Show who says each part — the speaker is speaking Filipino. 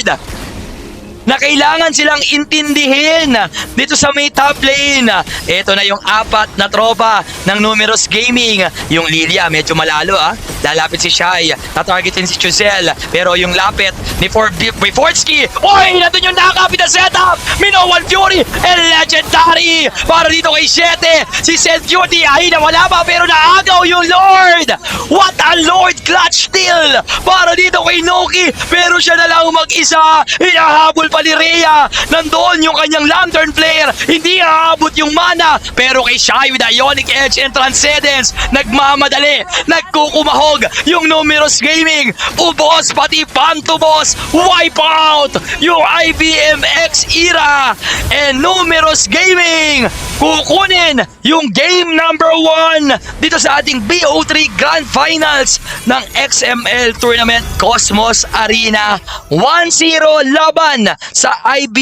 Speaker 1: Lord na kailangan silang intindihin dito sa may top lane. Ito na yung apat na tropa ng Numerous Gaming. Yung Lilia, medyo malalo Lalapit si Shai, tatargetin si Chusel. Pero yung lapit ni Fortsky, oy! Nandun yung nakakapit na setup! Minowan Fury and Legendary! Para dito kay 7, si Seth Fury ay nawala pa pero naagaw yung Lord! What a Lord clutch steal! Para dito kay Noki, pero siya na lang mag-isa. Hinahabol pa ni Rhea. Nandoon yung kanyang Lantern player. Hindi aabot yung mana. Pero kay Shai with Ionic Edge and Transcendence, nagmamadali, nagkukumahog yung Numerous Gaming. Ubos pati Pantubos. Wipe out yung IBMX era. And Numerous Gaming kukunin yung game number 1 dito sa ating BO3 Grand Finals ng XML Tournament Cosmos Arena. 1-0 laban sa IB